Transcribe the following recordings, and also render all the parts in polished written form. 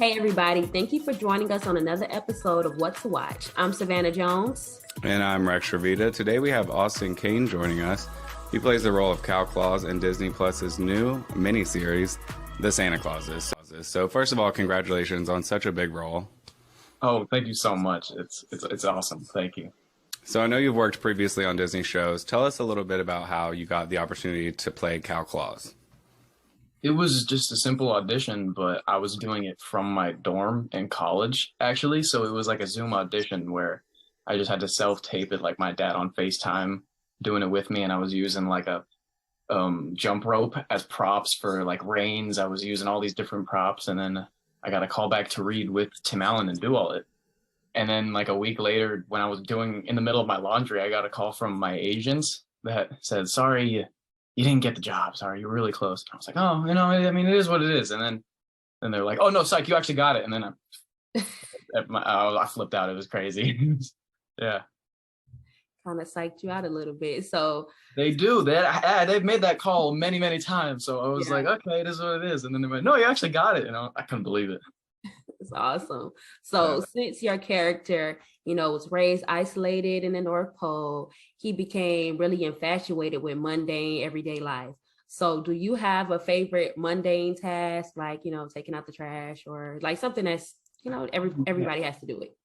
Hey, everybody. Thank you for joining us on another episode of What to Watch. I'm Savannah Jones. And I'm Rex Ravita. Today we have Kane joining us. He plays the role of Cal Claus in Disney Plus's new miniseries, The Santa Clauses. So first of all, congratulations on such a big role. Oh, thank you so much. It's awesome. Thank you. So I know you've worked previously on Disney shows. Tell us a little bit about how you got the opportunity to play Cal Claus. It was just a simple audition, but I was doing it from my dorm in college, actually. So it was like a Zoom audition where I just had to self-tape it, like my dad on FaceTime doing it with me. And I was using like a jump rope as props for like reins. I was using all these different props. And then I got a call back to read with Tim Allen and do all it. And then like a week later, when I was doing in the middle of my laundry, I got a call from my agents that said, sorry, you didn't get the job. Sorry, you were really close. And I was like, oh, I mean, it is what it is. And then they're like, oh, no, psych, you actually got it. And then I flipped out. It was crazy. Yeah. Kind of psyched you out a little bit. So they do. They've made that call many, many times. So I was like, okay, it is what it is. And then they went, no, you actually got it. I couldn't believe it. It's awesome. So since your character, was raised isolated in the North Pole, he became really infatuated with mundane everyday life. So do you have a favorite mundane task, like, taking out the trash or like something that's, everybody has to do it?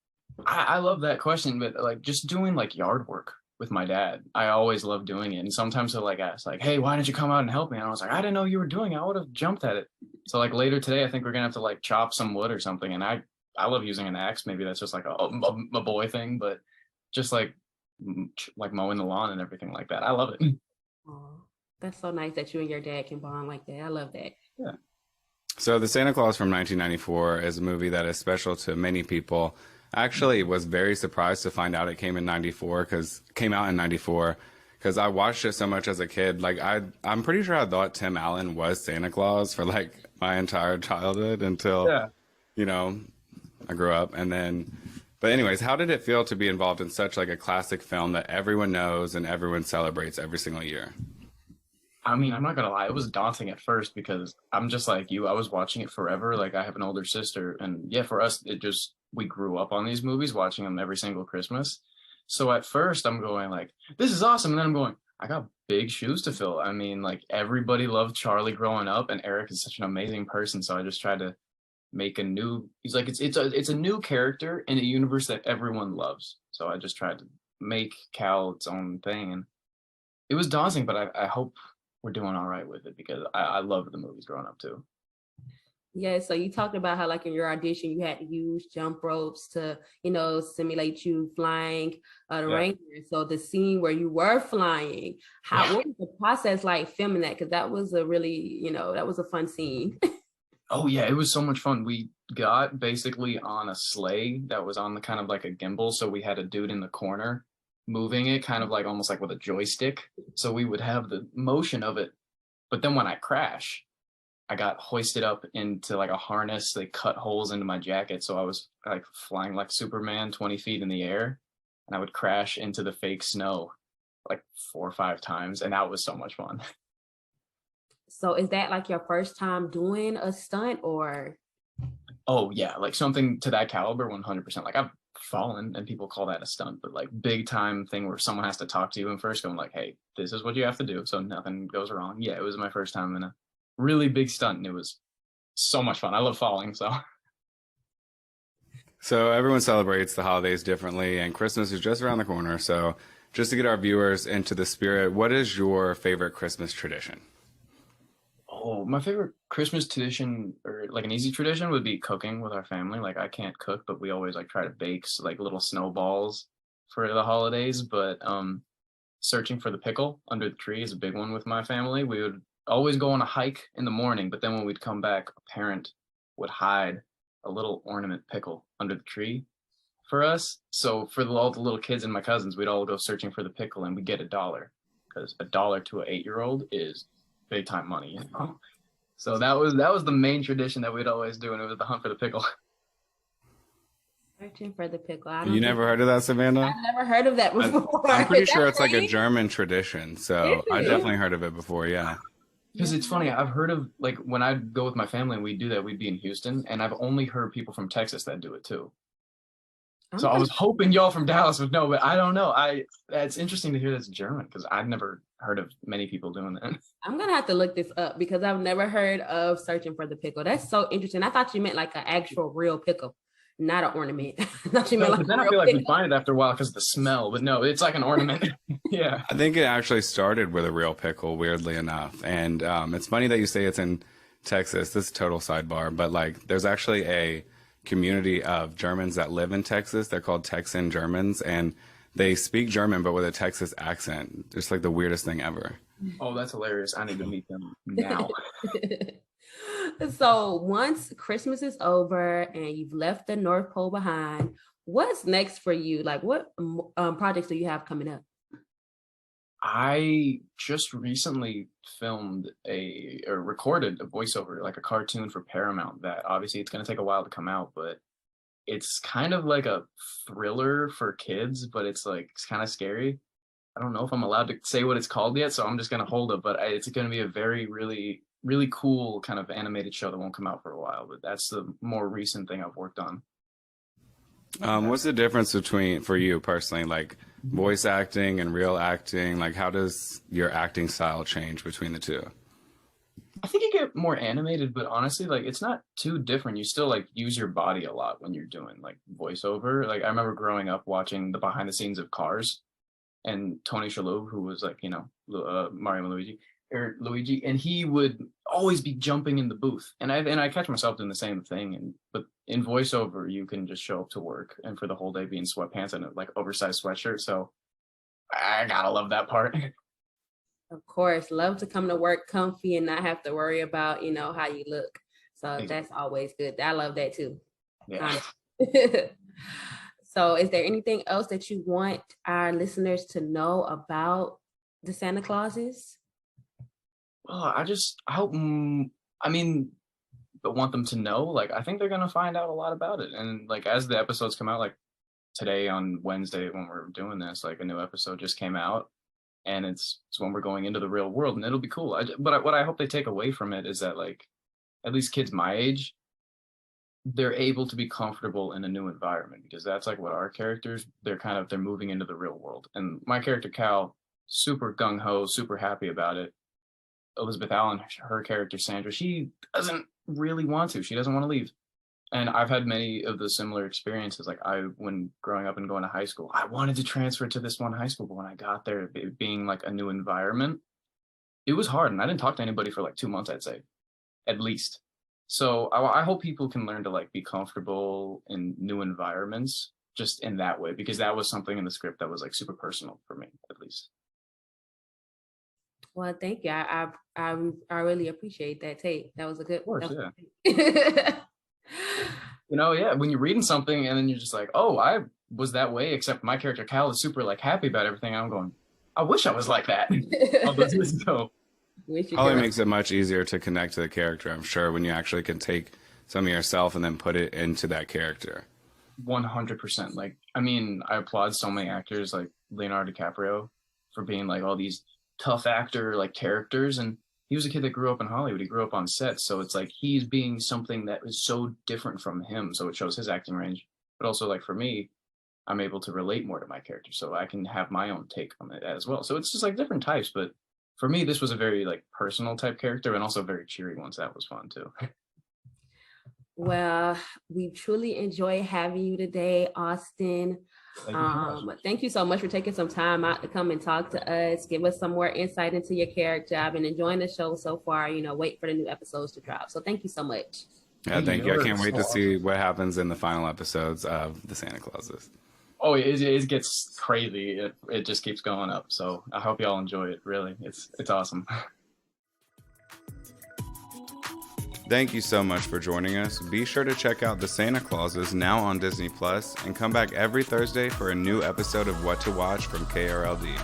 I love that question, but like just doing like yard work with my dad, I always love doing it. And sometimes he'll like ask like, hey, why didn't you come out and help me? And I was like, I didn't know you were doing it. I would have jumped at it. So like later today, I think we're gonna have to like chop some wood or something. And I love using an axe. Maybe that's just like a boy thing, but just like mowing the lawn and everything like that. I love it. Oh, that's so nice that you and your dad can bond like that. I love that. Yeah. So The Santa Claus from 1994 is a movie that is special to many people. Actually was very surprised to find out it came out in 94 because I watched it so much as a kid. Like I'm pretty sure I thought Tim Allen was Santa Claus for like my entire childhood until I grew up. But anyways, how did it feel to be involved in such like a classic film that everyone knows and everyone celebrates every single year? I mean, I'm not gonna lie, it was daunting at first because I'm just like you. I was watching it forever. Like I have an older sister, and yeah, for us, we grew up on these movies, watching them every single Christmas. So at first I'm going like, this is awesome. And then I'm going, I got big shoes to fill. I mean, like everybody loved Charlie growing up and Eric is such an amazing person. So I just tried to make it's a new character in a universe that everyone loves. So I just tried to make Cal its own thing. And it was daunting, but I hope we're doing all right with it because I loved the movies growing up too. Yeah, so you talked about how like in your audition you had to use jump ropes to, simulate you flying the reindeer. So the scene where you were flying, what was the process like filming that? Because that was a really, that was a fun scene. Oh yeah, it was so much fun. We got basically on a sleigh that was on the kind of like a gimbal. So we had a dude in the corner moving it kind of like almost like with a joystick. So we would have the motion of it. But then when I crash, I got hoisted up into like a harness. They cut holes into my jacket. So I was like flying like Superman 20 feet in the air and I would crash into the fake snow like 4 or 5 times. And that was so much fun. So is that like your first time doing a stunt or? Oh yeah, like something to that caliber, 100%. Like I've fallen and people call that a stunt, but like big time thing where someone has to talk to you and first going like, hey, this is what you have to do so nothing goes wrong. Yeah, it was my first time in a really big stunt and it was so much fun. I love falling. So everyone celebrates the holidays differently and Christmas is just around the corner. So just to get our viewers into the spirit, what is your favorite Christmas tradition? Oh, my favorite Christmas tradition or like an easy tradition would be cooking with our family. Like I can't cook, but we always like try to bake like little snowballs for the holidays. But searching for the pickle under the tree is a big one with my family. We would always go on a hike in the morning, but then when we'd come back, a parent would hide a little ornament pickle under the tree for us. So for all the little kids and my cousins, we'd all go searching for the pickle and we get $1 because $1 to an 8-year-old is big time money, So that was the main tradition that we'd always do, and it was the hunt for the pickle. Searching for the pickle. You never heard of that, Savannah? I've never heard of that before. I'm pretty sure it's like a German tradition, so I definitely heard of it before, yeah. Because it's funny, I've heard of, like, when I go with my family and we do that, we'd be in Houston, and I've only heard people from Texas that do it too. So I was hoping y'all from Dallas would know, but I don't know. It's interesting to hear that's German, because I've never heard of many people doing that. I'm gonna have to look this up because I've never heard of searching for the pickle. That's so interesting. I thought you meant like an actual real pickle, not an ornament. I thought you meant like then I feel like we find it after a while because of the smell, but no, it's like an ornament. Yeah. I think it actually started with a real pickle, weirdly enough. And it's funny that you say it's in Texas. This is a total sidebar, but like there's actually a community of Germans that live in Texas. They're called Texan Germans, and they speak German but with a Texas accent. Just like the weirdest thing ever. Oh, that's hilarious. I need to meet them now. So once Christmas is over and you've left the North Pole behind, what's next for you? Like what projects do you have coming up? I just recently filmed or recorded a voiceover, like a cartoon for Paramount that obviously it's going to take a while to come out, but it's kind of like a thriller for kids, but it's kind of scary. I don't know if I'm allowed to say what it's called yet, so I'm just going to hold it, but it's going to be a very, really, really cool kind of animated show that won't come out for a while, but that's the more recent thing I've worked on. What's the difference for you personally, like voice acting and real acting? Like, how does your acting style change between the two? I think you get more animated, but honestly, like it's not too different. You still like use your body a lot when you're doing like voiceover. Like I remember growing up watching the behind the scenes of Cars, and Tony Shalhoub, who was like, Mario and Luigi, and he would always be jumping in the booth. And I catch myself doing the same thing. But in voiceover, you can just show up to work and for the whole day be in sweatpants and a like oversized sweatshirt. So I gotta love that part. Of course, love to come to work comfy and not have to worry about, how you look. So that's always good. I love that too. Yeah. So is there anything else that you want our listeners to know about the Santa Clauses? Well, I hope, but want them to know, like, I think they're going to find out a lot about it. And like, as the episodes come out, like today on Wednesday, when we're doing this, like a new episode just came out, and it's when we're going into the real world, and it'll be cool. But what I hope they take away from it is that, like, at least kids my age, they're able to be comfortable in a new environment, because that's like what our characters, they're moving into the real world. And my character, Cal, super gung-ho, super happy about it. Elizabeth Allen, her character, Sandra, she doesn't really want to. She doesn't want to leave. And I've had many of the similar experiences. Like when growing up and going to high school, I wanted to transfer to this one high school, but when I got there, it being like a new environment, it was hard. And I didn't talk to anybody for like 2 months, I'd say, at least. So I hope people can learn to like be comfortable in new environments just in that way, because that was something in the script that was like super personal for me, at least. Well, thank you. I really appreciate that take. That was a good. Of course, yeah. Yeah, when you're reading something and then you're just like, oh, I was that way, except my character Cal is super like happy about everything. I'm going, I wish I was like that. Probably makes it much easier to connect to the character, I'm sure, when you actually can take some of yourself and then put it into that character. 100%. Like, I applaud so many actors like Leonardo DiCaprio for being like all these tough actor like characters, and he was a kid that grew up in Hollywood. He grew up on set, so it's like he's being something that is so different from him, so it shows his acting range. But also, like, for me, I'm able to relate more to my character, so I can have my own take on it as well. So it's just like different types, but for me, this was a very like personal type character, and also very cheery one, so that was fun too. Well, we truly enjoy having you today, Austin. Thank you so much for taking some time out to come and talk to us, give us some more insight into your character. I've been enjoying the show so far, wait for the new episodes to drop. So thank you so much. Yeah, thank you. I can't wait to see what happens in the final episodes of the Santa Clauses. Oh, it gets crazy. It just keeps going up. So I hope y'all enjoy it. Really, it's awesome. Thank you so much for joining us. Be sure to check out The Santa Clauses now on Disney Plus, and come back every Thursday for a new episode of What to Watch from KRLD.